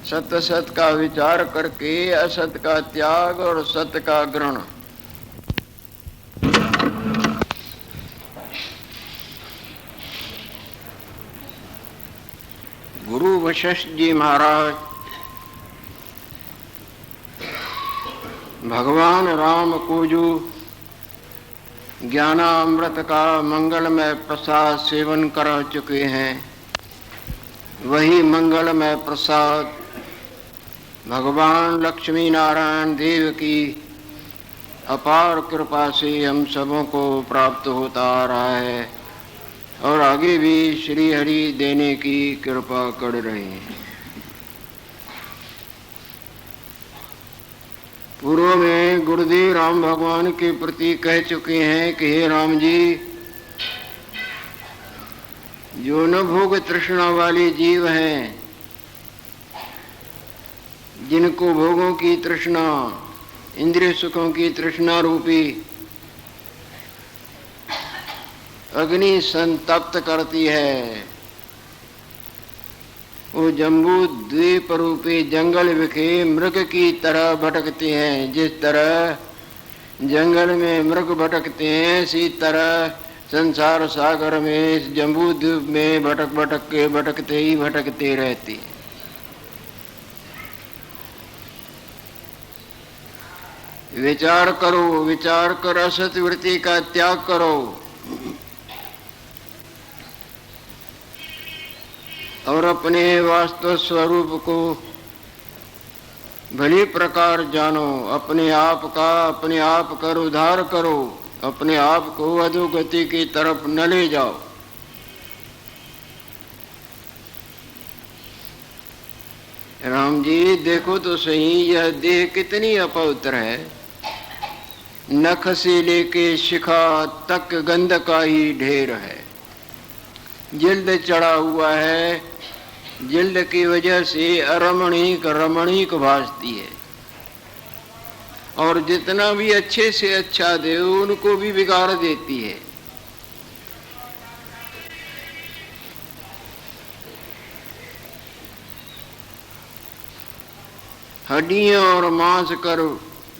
सत सत का विचार करके असत का त्याग और सत्य का ग्रहण। गुरु वशिष्ठ जी महाराज भगवान राम को जो ज्ञानामृत का मंगलमय प्रसाद सेवन करा चुके हैं, वही मंगलमय प्रसाद भगवान लक्ष्मी नारायण देव की अपार कृपा से हम सबों को प्राप्त होता आ रहा है और आगे भी श्री हरि देने की कृपा कर रहे हैं। पूर्व में गुरुदेव राम भगवान के प्रति कह चुके हैं कि हे राम जी, जो न भोग तृष्णा वाले जीव हैं, जिनको भोगों की तृष्णा, इंद्रिय सुखों की तृष्णा रूपी अग्नि संतप्त करती है, वो जम्बू द्वीप रूपी जंगल विखे मृग की तरह भटकते हैं। जिस तरह जंगल में मृग भटकते हैं, इसी तरह संसार सागर में इस जम्बू द्वीप में भटकते ही भटकते रहते हैं। विचार करो, विचार कर असत वृत्ति का त्याग करो और अपने वास्तव स्वरूप को भली प्रकार जानो। अपने आप कर उद्धार करो, अपने आप को अधोगति की तरफ न ले जाओ। राम जी देखो तो सही, यह देह कितनी अपवित्र है। नख से लेके शिखा तक गंध का ही ढेर है। जिल्द चढ़ा हुआ है, जिल्द की वजह से रमणीक भासती है और जितना भी अच्छे से अच्छा दे उनको भी बिगाड़ देती है। हड्डियां और मांस कर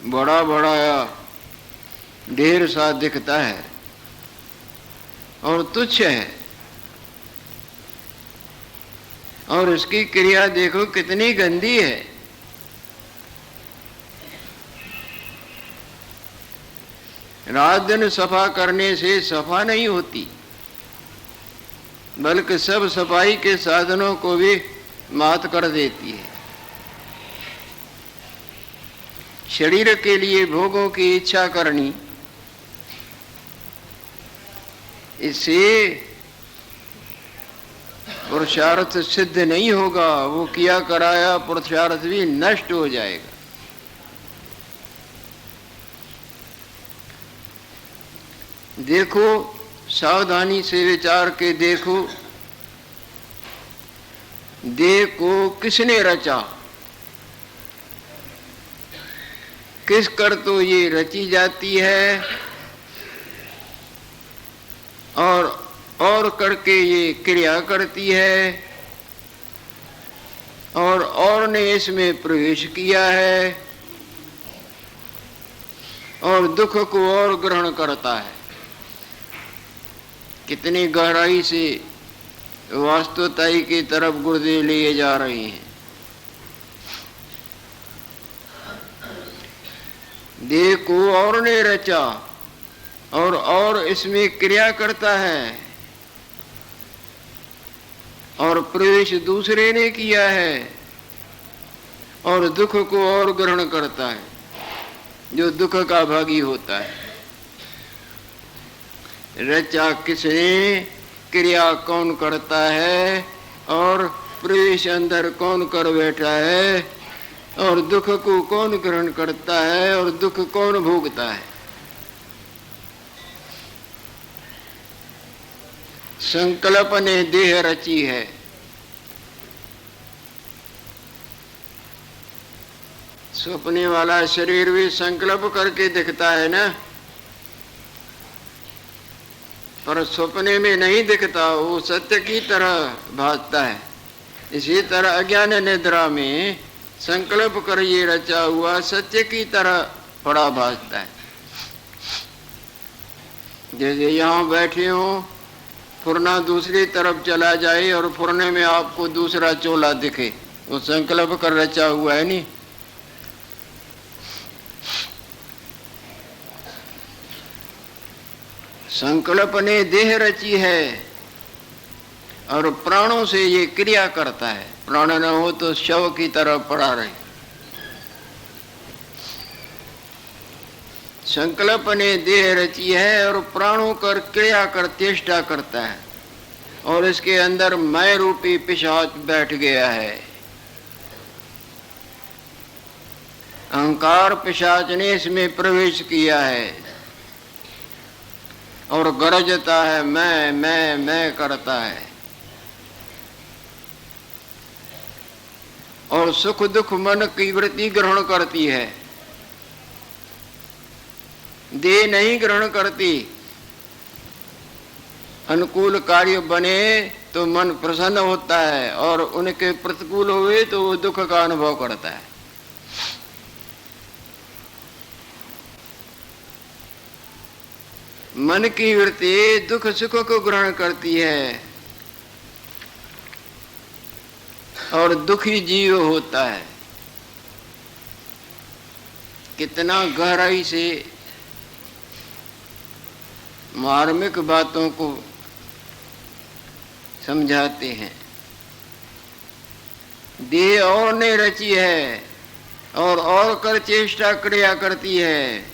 बड़ा बड़ा ढेर सा दिखता है और तुच्छ है, और उसकी क्रिया देखो कितनी गंदी है। रात दिन सफा करने से सफा नहीं होती, बल्कि सब सफाई के साधनों को भी मात कर देती है। शरीर के लिए भोगों की इच्छा करनी, इससे पुरुषार्थ सिद्ध नहीं होगा। वो किया कराया पुरुषार्थ भी नष्ट हो जाएगा। देखो, सावधानी से विचार के देखो, देह को किसने रचा, किस कर तो ये रची जाती है और करके ये क्रिया करती है, और ने इसमें प्रवेश किया है और दुख को और ग्रहण करता है। कितनी गहराई से वास्तवताई की तरफ गुरुदेव लिए जा रहे हैं। देह को और ने रचा और इसमें क्रिया करता है और प्रवेश दूसरे ने किया है और दुख को और ग्रहण करता है, जो दुख का भागी होता है। रचा किसने, क्रिया कौन करता है और प्रवेश अंदर कौन कर बैठा है, और दुख को कौन ग्रहण करता है और दुख कौन भोगता है। संकल्प ने देह रची है। सपने वाला शरीर भी संकल्प करके दिखता है ना, पर सपने में नहीं दिखता, वो सत्य की तरह भासता है। इसी तरह अज्ञान निद्रा में संकल्प कर ये रचा हुआ सत्य की तरह पड़ा भासता है। जैसे यहाँ बैठे हो, फुरना दूसरी तरफ चला जाए और फुरने में आपको दूसरा चोला दिखे, वो संकल्प कर रचा हुआ है नहीं। संकल्प ने देह रची है और प्राणों से ये क्रिया करता है। प्राण न हो तो शव की तरह पड़ा रहे। संकल्प ने देह रची है और प्राणों कर क्रिया कर चेष्टा करता है, और इसके अंदर मैं रूपी पिशाच बैठ गया है। अहंकार पिशाच ने इसमें प्रवेश किया है और गरजता है, मैं करता है, और सुख दुख मन की वृत्ति ग्रहण करती है। देह नहीं ग्रहण करती। अनुकूल कार्य बने तो मन प्रसन्न होता है, और उनके प्रतिकूल हुए तो वो दुख का अनुभव करता है। मन की वृत्ति दुख सुख को ग्रहण करती है और दुखी जीव होता है। कितना गहराई से मार्मिक बातों को समझाते हैं। देह और ने रची है और कर चेष्टा क्रिया करती है,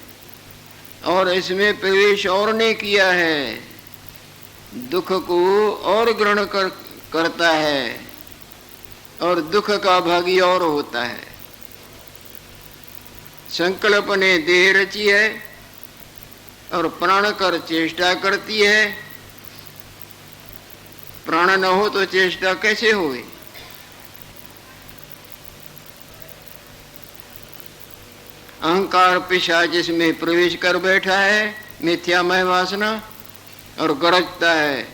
और इसमें प्रवेश और ने किया है। दुख को और ग्रहण करता है और दुख का भागी और होता है। संकल्प ने देह रची है और प्राण कर चेष्टा करती है। प्राण न हो तो चेष्टा कैसे होगी? अहंकार पिशाच जिसमें प्रवेश कर बैठा है, मिथ्यामय वासना, और गरजता है।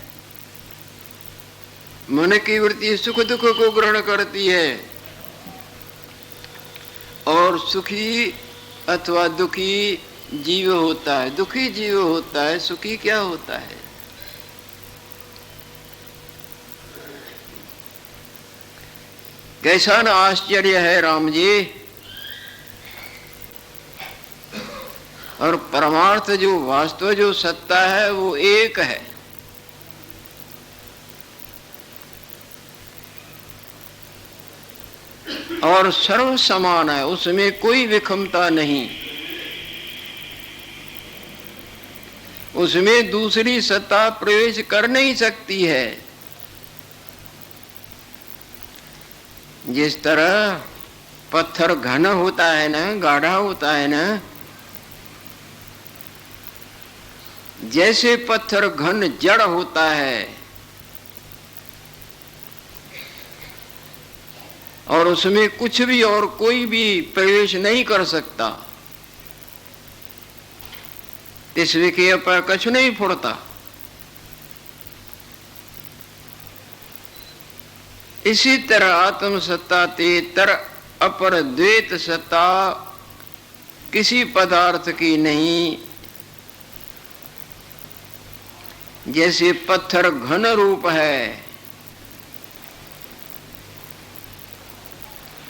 मन की वृत्ति सुख दुख को ग्रहण करती है, और सुखी अथवा दुखी जीव होता है। दुखी जीव होता है, सुखी क्या होता है? कैसा न आश्चर्य है राम जी। और परमार्थ जो वास्तव जो सत्ता है वो एक है। और सर्व समान है, उसमें कोई विषमता नहीं। उसमें दूसरी सत्ता प्रवेश कर नहीं सकती है। जिस तरह पत्थर घन होता है ना, गाढ़ा होता है ना, जैसे पत्थर घन जड़ होता है और उसमें कुछ भी और कोई भी प्रवेश नहीं कर सकता, इस विषय पर कछु नहीं फुड़ता। इसी तरह आत्म सत्ता ते तर अपर द्वैत सत्ता किसी पदार्थ की नहीं। जैसे पत्थर घन रूप है,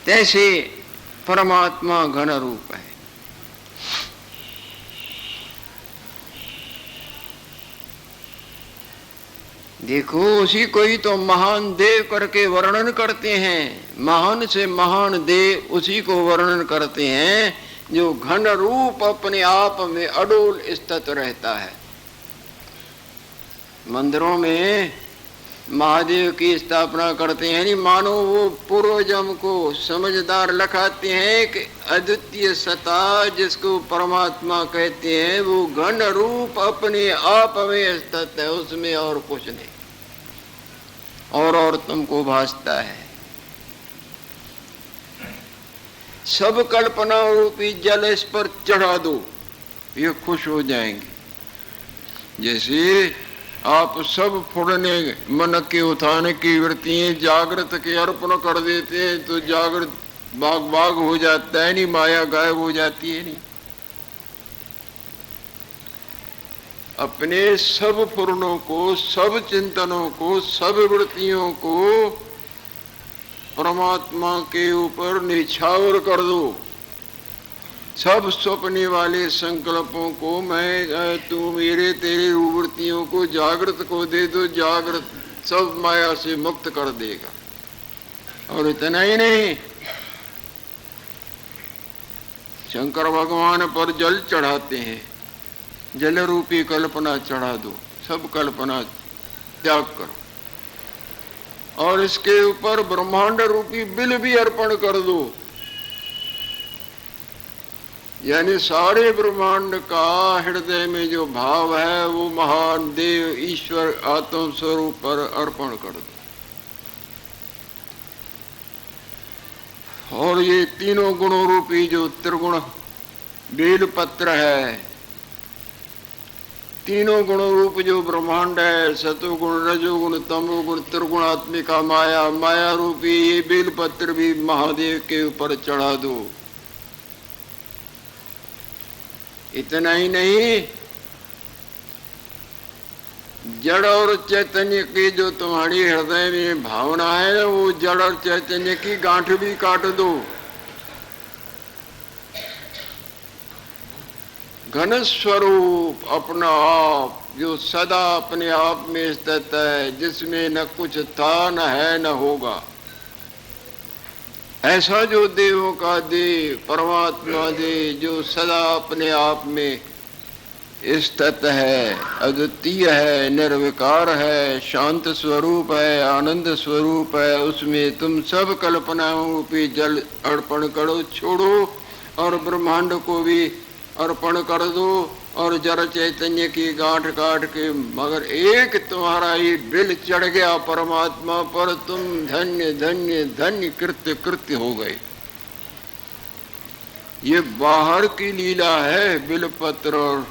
तैसे परमात्मा घन रूप है। देखो, उसी को ही तो महान देव करके वर्णन करते हैं। महान से महान देव उसी को वर्णन करते हैं जो घन रूप अपने आप में अडोल स्थित रहता है। मंदिरों में महादेव की स्थापना करते हैं, नहीं मानो वो पूर्वजम को समझदार लखाते हैं कि अद्वितीय सत्ता जिसको परमात्मा कहते हैं वो घन रूप अपने आप में स्थित है, उसमें और कुछ नहीं, और तुमको भासता है। सब कल्पना रूपी जल इस पर चढ़ा दो, ये खुश हो जाएंगे। जैसे आप सब फुड़ने मन के उठाने की वृत्तियां जागृत के अर्पण कर देते हैं तो जागृत बाग बाग हो जाता है, नहीं माया गायब हो जाती है। नहीं, अपने सब फुरणों को, सब चिंतनों को, सब वृत्तियों को परमात्मा के ऊपर निछावर कर दो। सब सपने वाले संकल्पों को मैं तू मेरे तेरे वृत्तियों को जागृत को दे दो, जागृत सब माया से मुक्त कर देगा। और इतना ही नहीं, शंकर भगवान पर जल चढ़ाते हैं, जल रूपी कल्पना चढ़ा दो, सब कल्पना त्याग करो और इसके ऊपर ब्रह्मांड रूपी बिल भी अर्पण कर दो। यानी सारे ब्रह्मांड का हृदय में जो भाव है वो महान देव ईश्वर आत्म स्वरूप पर अर्पण कर दो। और ये तीनों गुणों रूपी जो त्रिगुण बेल पत्र है, तीनों गुणों रूप जो ब्रह्मांड है, सतोगुण रजोगुण तमोगुण त्रिगुणात्मिका माया, माया रूपी ये बेल पत्र भी महादेव के ऊपर चढ़ा दो। इतना ही नहीं, जड़ और चैतन्य की जो तुम्हारी हृदय में भावना है वो जड़ और चैतन्य की गांठ भी काट दो। घन स्वरूप अपना आप जो सदा अपने आप में स्थित है, जिसमें न कुछ था न है न होगा, ऐसा जो देवों का देव परमात्मा देव जो सदा अपने आप में स्थित है, अद्वितीय है, निर्विकार है, शांत स्वरूप है, आनंद स्वरूप है, उसमें तुम सब कल्पनाओं रूपी जल अर्पण करो, छोड़ो और ब्रह्मांड को भी अर्पण कर दो और जड़ चैतन्य की गांठ काट के, मगर एक तुम्हारा ही बिल चढ़ गया परमात्मा पर, तुम धन्य धन्य धन्य कृत्य कृत्य हो गए। ये बाहर की लीला है बिल पत्र और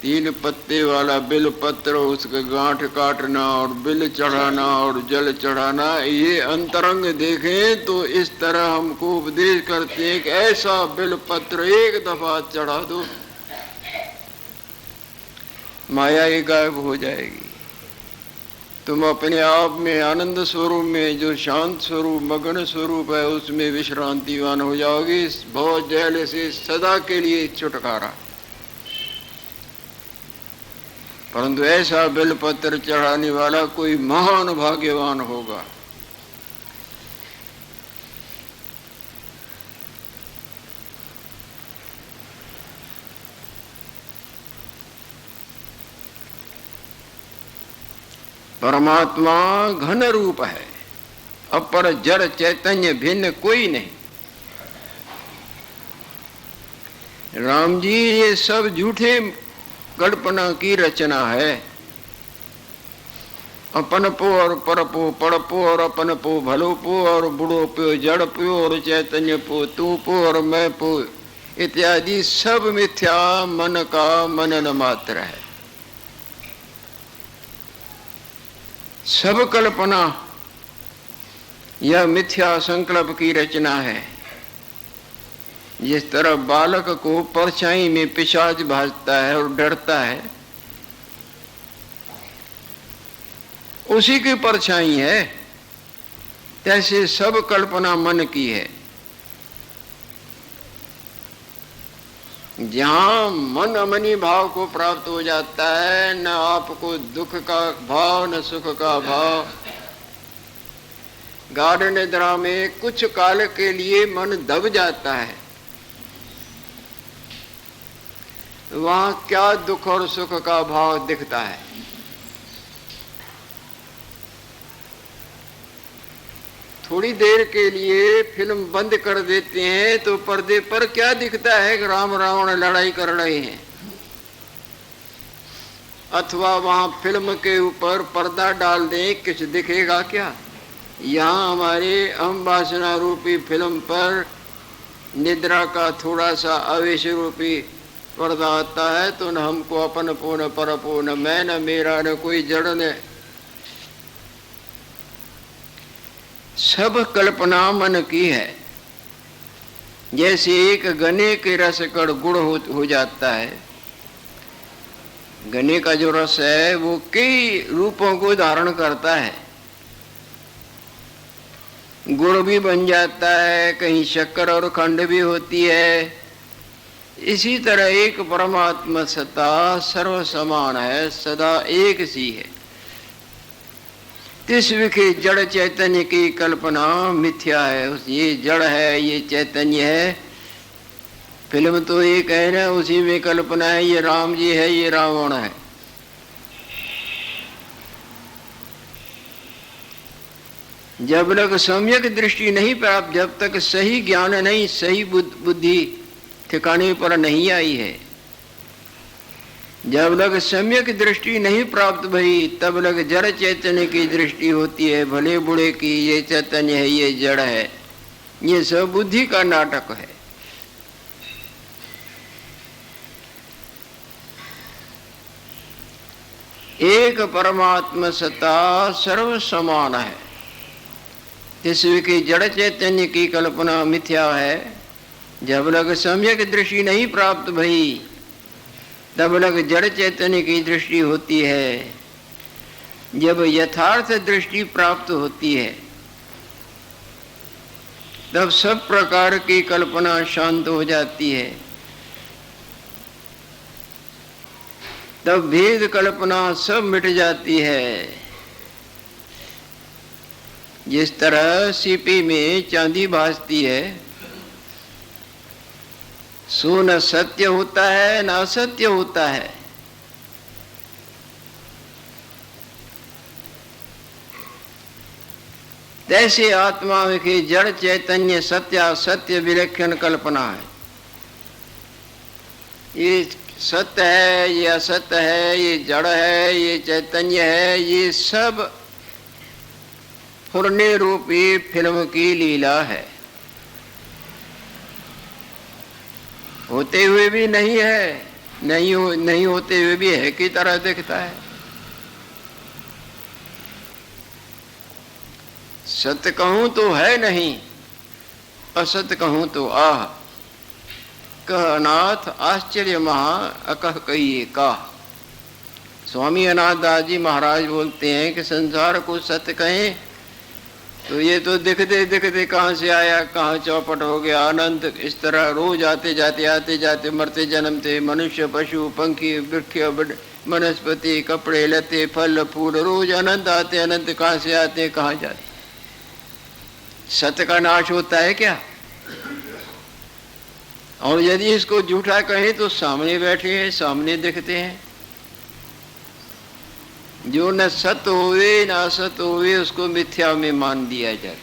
तीन पत्ते वाला बिल पत्र, उसका गांठ काटना और बिल चढ़ाना और जल चढ़ाना। ये अंतरंग देखें तो इस तरह हमको उपदेश करते हैं कि ऐसा बिल पत्र एक दफा चढ़ा दो, माया ही गायब हो जाएगी। तुम अपने आप में आनंद स्वरूप में जो शांत स्वरूप मगन स्वरूप है उसमें विश्रांतिवान हो जाओगी। बहुत जहल से सदा के लिए छुटकारा। परंतु ऐसा बेलपत्र चढ़ाने वाला कोई महान भाग्यवान होगा। परमात्मा घन रूप है, अपर जड़ चैतन्य भिन्न कोई नहीं। राम जी ये सब झूठे कल्पना की रचना है। अपन पो और पर पो, पड़ पो और अपन पो, भलो पो और बुढ़ो पो, जड़ पो और चैतन्य पो, तू पो और मैं पो इत्यादि सब मिथ्या मन का मनन मात्र है। सब कल्पना यह मिथ्या संकल्प की रचना है। जिस तरह बालक को परछाई में पिशाच भासता है और डरता है, उसी की परछाई है, तैसे सब कल्पना मन की है। जहां मन अमनी भाव को प्राप्त हो जाता है, न आपको दुख का भाव न सुख का भाव। गाढ़ निद्रा में कुछ काल के लिए मन दब जाता है, वहां क्या दुख और सुख का भाव दिखता है। थोड़ी देर के लिए फिल्म बंद कर देते हैं तो पर्दे पर क्या दिखता है कि राम रावण लड़ाई कर रहे हैं, अथवा वहां फिल्म के ऊपर पर्दा डाल दें, कुछ दिखेगा क्या? यहाँ हमारे हम वासना रूपी फिल्म पर निद्रा का थोड़ा सा आवेश रूपी पर्दा आता है तो न हमको अपन पूर्ण पर पूर्ण, मैं न मेरा न कोई जड़ न, सब कल्पना मन की है। जैसे एक गन्ने के रस कण गुड़ हो जाता है, गन्ने का जो रस है वो कई रूपों को धारण करता है, गुड़ भी बन जाता है, कहीं शक्कर और खंड भी होती है। इसी तरह एक परमात्मा सत्ता सर्व समान है, सदा एक सी है। तिस विखे जड़ चैतन्य की कल्पना मिथ्या है। ये जड़ है, ये चैतन्य है। फिल्म तो ये कह रहे हैं उसी में कल्पना है, ये राम जी है, ये रावण है। जब तक सम्यक दृष्टि नहीं प्राप्त, जब तक सही ज्ञान नहीं, सही बुद्धि ठिकाने पर नहीं आई है, जब तक सम्यक दृष्टि नहीं प्राप्त भई, तब तक जड़ चैतन्य की दृष्टि होती है, भले बुढ़े की। ये चैतन्य है, ये जड़ है, ये सब बुद्धि का नाटक है। एक परमात्मा सत्ता सर्व समान है। जिसमें की जड़ चैतन्य की कल्पना मिथ्या है। जब तक सम्यक दृष्टि नहीं प्राप्त भई, तब तक जड़ चैतन्य की दृष्टि होती है। जब यथार्थ दृष्टि प्राप्त होती है, तब सब प्रकार की कल्पना शांत हो जाती है। तब भेद कल्पना सब मिट जाती है। जिस तरह सीपी में चांदी भासती है, सो न सत्य होता है न असत्य होता है। तैसे आत्मा के जड़ चैतन्य सत्य असत्य विलक्षण कल्पना है। ये सत्य है, ये असत्य है, ये जड़ है, ये चैतन्य है, ये सब फुरने रूपी फिल्म की लीला है। होते हुए भी नहीं है, नहीं होते हुए भी है की तरह दिखता है। सत्य कहूं तो है नहीं, असत्य कहूं तो आह। कह अनाथ आश्चर्य महा, अकह कहिए का। स्वामी अनाथ दास जी महाराज बोलते हैं कि संसार को सत्य कहें तो ये तो दिखते दिखते कहाँ से आया, कहाँ चौपट हो गया, अनंत। इस तरह रोज आते जाते मरते जन्मते, मनुष्य पशु पंखी वृक्ष वनस्पति कपड़े लते फल फूल, रोज अनंत आते, अनंत कहाँ से आते कहाँ जाते। सत्य का नाश होता है क्या? और यदि इसको झूठा कहें तो सामने बैठे हैं, सामने दिखते हैं। जो न सत्य होवे न असत्य होवे, उसको मिथ्या में मान दिया जाता है।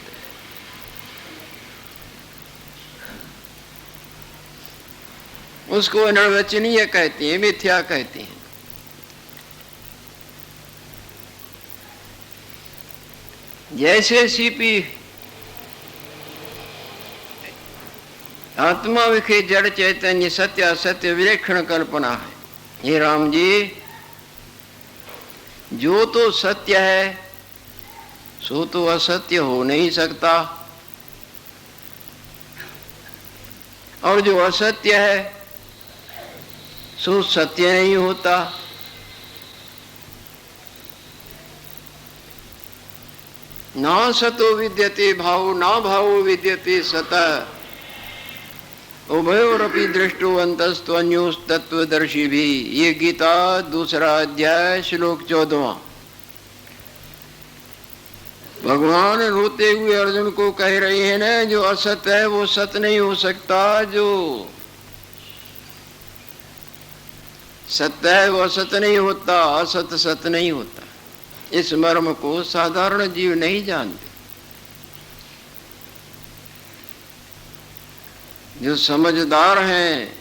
उसको अनिर्वचनीय कहते हैं, मिथ्या कहते हैं। जैसे सीपी आत्मा विखे जड़ चैतन्य सत्य असत्य विलक्षण कल्पना है। हे राम जी, जो तो सत्य है सो तो असत्य हो नहीं सकता, और जो असत्य है सो सत्य नहीं होता। ना सतो विद्यते भावो ना भावो विद्यते सतः, उभयोरपि दृष्टो अंतस्तु अन्योस तत्वदर्शी भी। ये गीता दूसरा अध्याय श्लोक 14। भगवान रोते हुए अर्जुन को कह रहे हैं ना, जो असत है वो सत्य नहीं हो सकता, जो सत्य है वो असत्य नहीं होता, असत्य सत्य नहीं होता। इस मर्म को साधारण जीव नहीं जानते। जो समझदार हैं,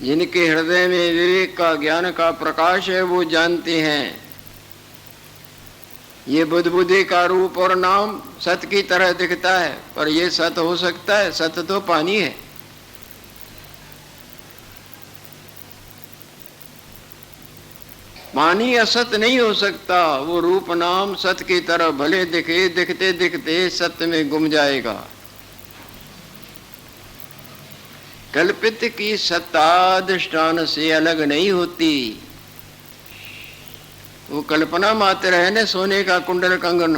जिनके हृदय में विवेक का ज्ञान का प्रकाश है, वो जानते हैं ये बुद्धि का रूप और नाम सत्य की तरह दिखता है, पर ये सत्य हो सकता है? सत्य तो पानी है। पानी असत नहीं हो सकता। वो रूप नाम सत की तरह भले दिखे, दिखते दिखते सत्य में गुम जाएगा। कल्पित की सत्ता अधिष्ठान से अलग नहीं होती। वो कल्पना मात्र है न, सोने का कुंडल कंगन।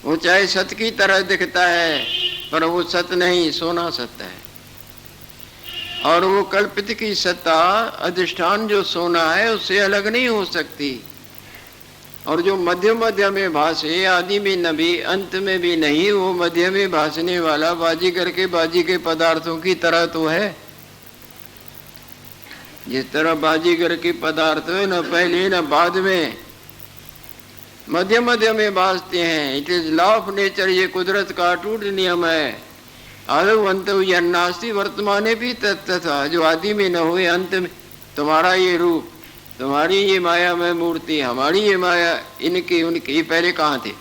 वो चाहे सत्य की तरह दिखता है पर वो सत्य नहीं, सोना सत्य है। और वो कल्पित की सत्ता अधिष्ठान जो सोना है उससे अलग नहीं हो सकती। और जो मध्य मध्य में भाषे, आदि में न भी अंत में भी नहीं, वो मध्य में भाषने वाला बाजीगर के बाजी के पदार्थों की तरह तो है। जिस तरह बाजीगर के पदार्थ न पहले न बाद में मध्य मध्य में भासते हैं। It is law of nature, ये कुदरत का अटूट नियम है। आदो अंत नास्ति वर्तमाने भी तथा, जो आदि में न हुए अंत में। तुम्हारा ये रूप, तुम्हारी ये माया में मूर्ति, हमारी ये माया, इनकी उनकी पहले कहाँ थे?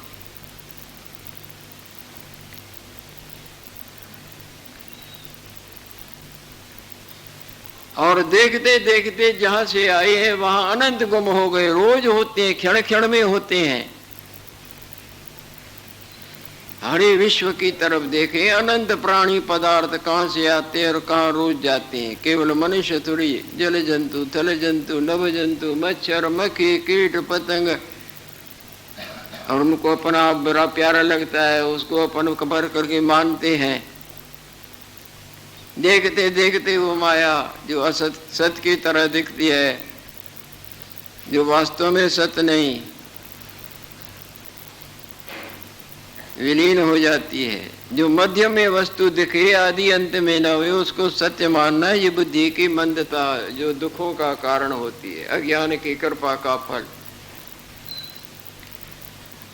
और देखते देखते जहां से आए हैं वहां अनंत गुम हो गए। रोज होते हैं, क्षण क्षण में होते हैं। हरे विश्व की तरफ देखें, अनंत प्राणी पदार्थ कहाँ से आते हैं और कहाँ रोज जाते हैं। केवल मनुष्य थोड़ी, जल जंतु, थल जंतु, नभ जंतु, मच्छर, मक्खी, कीट पतंग, और उनको अपना बड़ा प्यारा लगता है, उसको अपन कबर करके मानते हैं। देखते देखते वो माया जो असत सत्य की तरह दिखती है, जो वास्तव में सत्य नहीं, विलीन हो जाती है। जो मध्य में वस्तु दिखे, आदि अंत में न हुए, उसको सत्य मानना, ये बुद्धि की मंदता जो दुखों का कारण होती है, अज्ञान की कृपा का फल।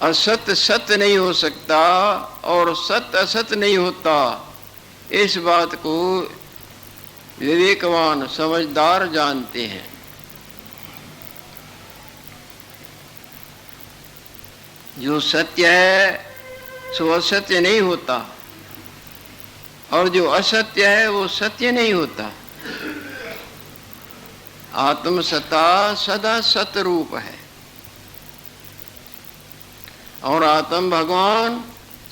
असत सत्य नहीं हो सकता और सत्य असत नहीं होता। इस बात को विवेकवान समझदार जानते हैं। जो सत्य है सो असत्य नहीं होता, और जो असत्य है वो सत्य नहीं होता। आत्म सत्ता सदा सत्य रूप है, और आत्म भगवान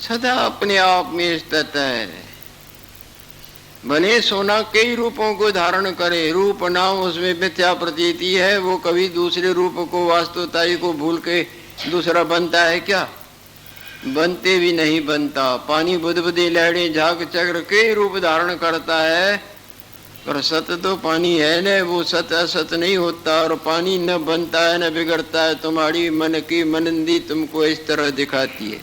सदा अपने आप में स्थित है। भले सोना कई रूपों को धारण करे, रूप नाम उसमें मिथ्या प्रतीति है, वो कभी दूसरे रूप को, वास्तवताई को भूल के दूसरा बनता है क्या? बनते भी नहीं बनता। पानी बुदबुदी लहरें झाग चक्र कई रूप धारण करता है, पर सत्य तो पानी है न, वो सत्य असत नहीं होता। और पानी न बनता है न बिगड़ता है। तुम्हारी मन की मनंदी तुमको इस तरह दिखाती है,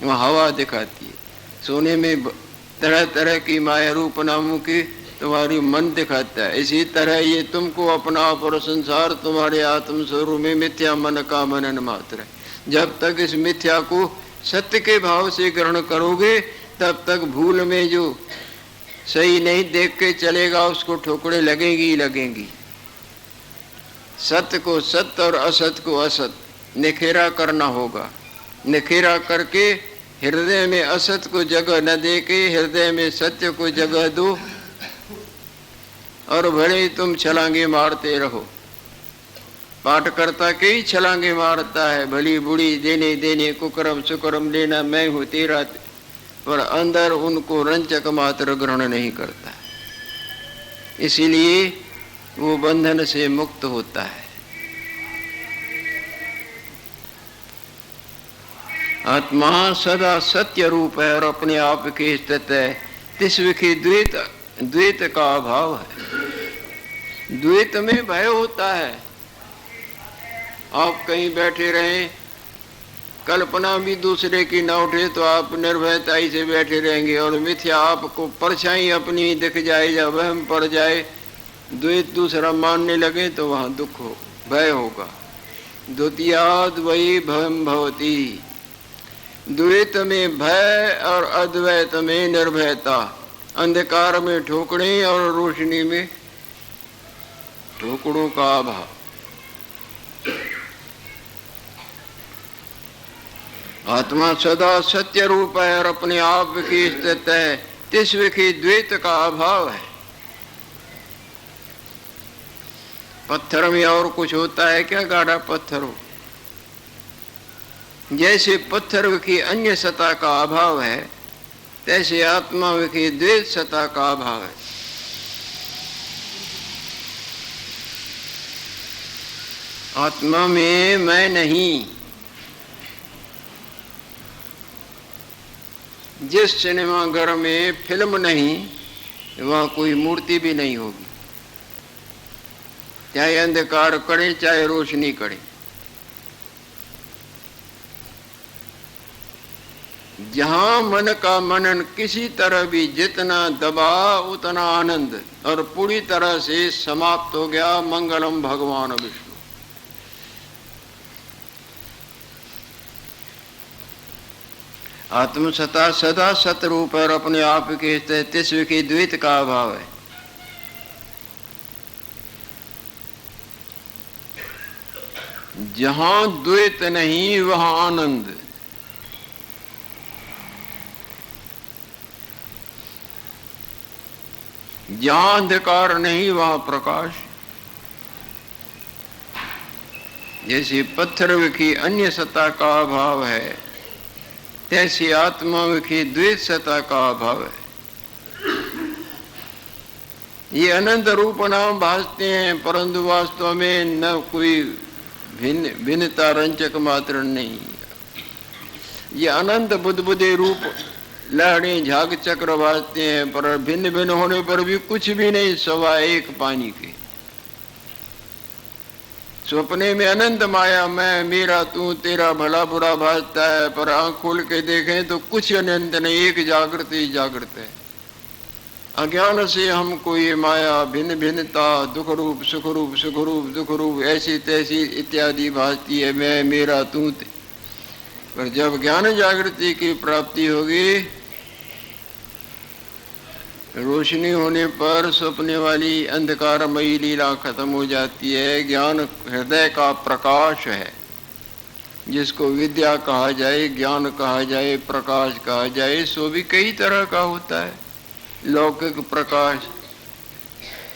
वो हवा दिखाती है। सोने में तरह तरह की माया रूप नामों की तुम्हारी मन दिखाता है। इसी तरह ये तुमको अपना और संसार तुम्हारे आत्म स्वरूप में मिथ्या मन का मनन मात्र है। जब तक इस मिथ्या को सत्य के भाव से ग्रहण करोगे, तब तक भूल में जो सही नहीं देख के चलेगा उसको ठोकरे लगेगी ही लगेंगी। सत्य को सत्य और असत को असत निखेरा करना होगा। निखेरा करके हृदय में असत को जगह न दे के हृदय में सत्य को जगह दो, और भले तुम छलांगे मारते रहो। पाठ करता के ही छलांगे मारता है, भली बुढ़ी देने देने कुकरम सुकरम लेना मैं हूँ तेरा, पर अंदर उनको रंचक मात्र ग्रहण नहीं करता। इसीलिए वो बंधन से मुक्त होता है। आत्मा सदा सत्य रूप है और अपने आप के स्थित है। तिस्विखी द्वैत का अभाव है। द्वैत में भय होता है। आप कहीं बैठे रहें, कल्पना भी दूसरे की न उठे तो आप निर्भयताई से बैठे रहेंगे, और मिथ्या आपको परछाई अपनी दिख जाए या वहम पड़ जाए, द्वैत दूसरा मानने लगे तो वहां दुख हो, भय होगा। द्वितीयाद वही भयम भवती। द्वैत में भय और अद्वैत में निर्भयता। अंधकार में ठोकरे और रोशनी में ठोकरों का अभाव। आत्मा सदा सत्य रूप है और अपने आप की स्थित है। तिस्विखी द्वैत का अभाव है। पत्थर में और कुछ होता है क्या? गाढ़ा पत्थर हो। जैसे पत्थर की अन्य सत्ता का अभाव है, तैसे आत्मा की द्वैत सत्ता का अभाव है। आत्मा में मैं नहीं। जिस सिनेमा घर में फिल्म नहीं, वहां कोई मूर्ति भी नहीं होगी, चाहे अंधकार करे चाहे रोशनी करे। जहां मन का मनन किसी तरह भी जितना दबा उतना आनंद और पूरी तरह से समाप्त हो गया। मंगलम भगवान विष्णु। आत्मसत्ता सदा सतरूप और अपने आप के तत्व की द्वैत का अभाव है। जहां द्वैत नहीं वहां आनंद। जहां अंधकार नहीं वहां प्रकाश। जैसे पत्थर की अन्य सत्ता का अभाव है, तैसी आत्मा की द्वैत सत्ता का अभाव है। ये अनंत रूप नाम भासते हैं, परंतु वास्तव में न कोई भिन्नता रंचक मात्र नहीं। ये अनंत बुद्धबुद्धे रूप लहरें झाग चक्र भासते हैं, पर भिन्न भिन्न होने पर भी कुछ भी नहीं, सवा एक पानी के। सपने में अनंत माया मैं मेरा तू तेरा भला बुरा भासता है, पर आंख खोल के देखें तो कुछ अनंत नहीं, एक जागृत ही जागृत है। अज्ञान से हमको ये माया भिन्न भिन्नता, दुख रूप सुख रूप, सुख रूप दुख रूप, ऐसी तैसी इत्यादि भासती है, मैं मेरा तू। पर जब ज्ञान जागृति की प्राप्ति होगी, रोशनी होने पर सपने वाली अंधकारमयी लीला खत्म हो जाती है। ज्ञान हृदय का प्रकाश है, जिसको विद्या कहा जाए, ज्ञान कहा जाए, प्रकाश कहा जाए। सो भी कई तरह का होता है। लौकिक प्रकाश,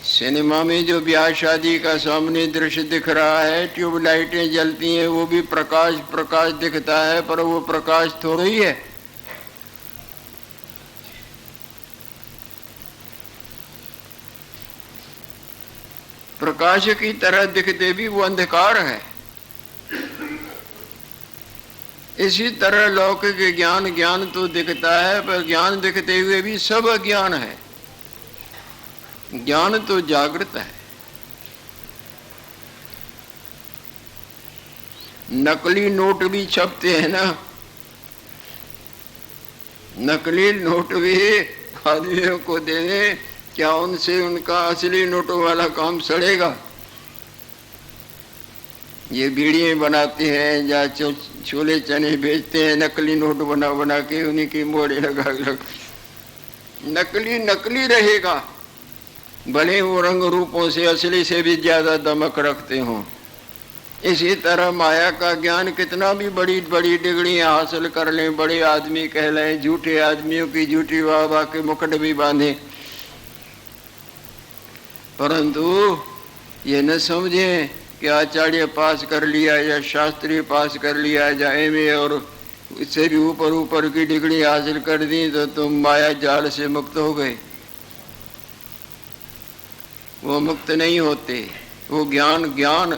सिनेमा में जो ब्याह शादी का सामने दृश्य दिख रहा है, ट्यूबलाइटें जलती हैं, वो भी प्रकाश प्रकाश दिखता है, पर वो प्रकाश थोड़ा ही है। प्रकाश की तरह दिखते भी वो अंधकार है। इसी तरह लौकिक ज्ञान ज्ञान तो दिखता है, पर ज्ञान दिखते हुए भी सब अज्ञान है। ज्ञान तो जागृत है। नकली नोट भी छपते हैं ना, नकली नोट भी आदमियों को दे दें, क्या उनसे उनका असली नोटों वाला काम सड़ेगा? ये बीड़ियाँ बनाते हैं या छोले चने बेचते हैं, नकली नोट बना बना के उन्हीं की मोड़े लगा लगा। नकली नकली रहेगा, भले वो रंग रूपों से असली से भी ज्यादा दमक रखते हों। इसी तरह माया का ज्ञान कितना भी बड़ी बड़ी डिग्रियां हासिल कर लें, बड़े आदमी कहलाएं, झूठे आदमियों की झूठी वाह वाह के मुकुट भी बांधे, परंतु ये न समझें कि आचार्य पास कर लिया या शास्त्री पास कर लिया या एमए और इससे भी ऊपर ऊपर की डिग्री हासिल कर दी तो तुम माया जाल से मुक्त हो गए। वो मुक्त नहीं होते। वो ज्ञान ज्ञान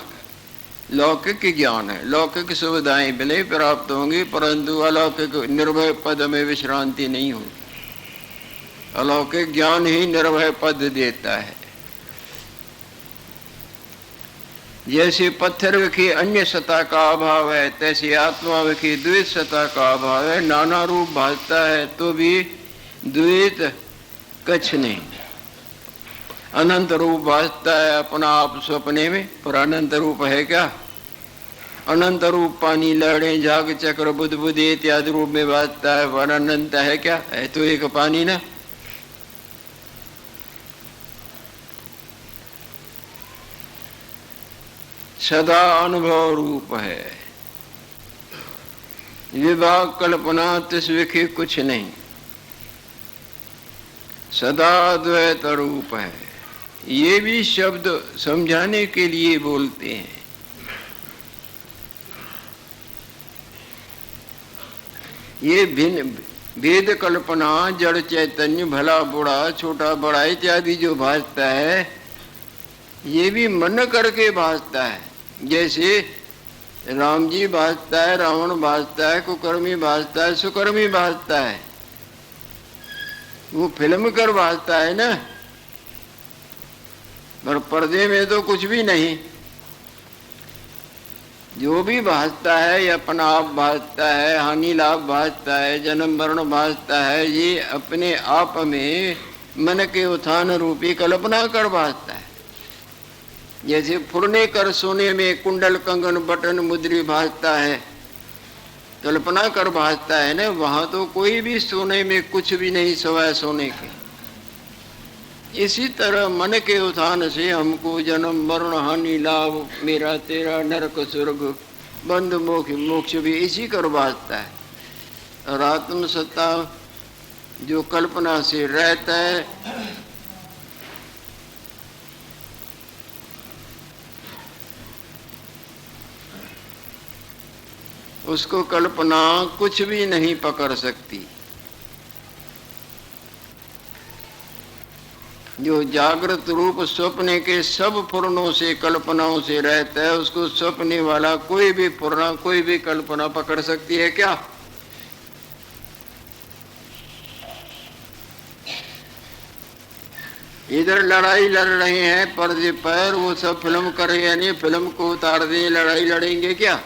लौकिक ज्ञान है। लौकिक सुविधाएं भले प्राप्त होंगी, परंतु अलौकिक निर्भय पद में विश्रांति नहीं होगी। अलौकिक ज्ञान ही निर्भय पद देता है। जैसे पत्थर की अन्य सत्ता का अभाव है, तैसे आत्मा की द्वैत सत्ता का अभाव है। नाना रूप भासता है तो भी द्वैत कछ नहीं। अनंत रूप भासता है अपना आप सपने में, पर अनंत रूप है क्या? अनंत रूप पानी, लहरें, झाग चक्र, बुद्ध बुद्धि इत्यादि रूप में भासता है, पर अनंत है क्या? है तो एक पानी ना। सदा अनुभव रूप है। विभाग कल्पना तिस्विखी कुछ नहीं, सदा द्वैत रूप है। ये भी शब्द समझाने के लिए बोलते हैं। ये भिन्न भेद कल्पना, जड़ चैतन्य, भला बुरा, छोटा बड़ा इत्यादि जो भासता है, ये भी मन करके भासता है। जैसे राम जी भासता है, रावण भासता है, कुकर्मी भासता है, सुकर्मी भासता है, वो फिल्म कर भासता है ना, पर पर्दे में तो कुछ भी नहीं। जो भी भासता है, ये अपना आप भासता है, हानि लाभ भासता है, जन्म मरण भासता है, ये अपने आप में मन के उत्थान रूपी कल्पना कर भासता है। जैसे फुरने कर सोने में कुंडल कंगन बटन मुद्री भासता है, कल्पना कर भासता है ना, वहां तो कोई भी सोने में कुछ भी नहीं सिवाय सोने के। इसी तरह मन के उत्थान से हमको जन्म मरण हानि लाभ मेरा तेरा नरक स्वर्ग बंध मोक्ष भी इसी कर भासता है। और आत्म सत्ता जो कल्पना से रहता है, उसको कल्पना कुछ भी नहीं पकड़ सकती। जो जागृत रूप स्वप्ने के सब फुरनों से कल्पनाओं से रहता है, उसको स्वप्ने वाला कोई भी फुरना कोई भी कल्पना पकड़ सकती है क्या? इधर लड़ाई लड़ रहे हैं पर्दे पर, वो सब फिल्म करे, यानी फिल्म को उतार दें, लड़ाई लड़ेंगे क्या?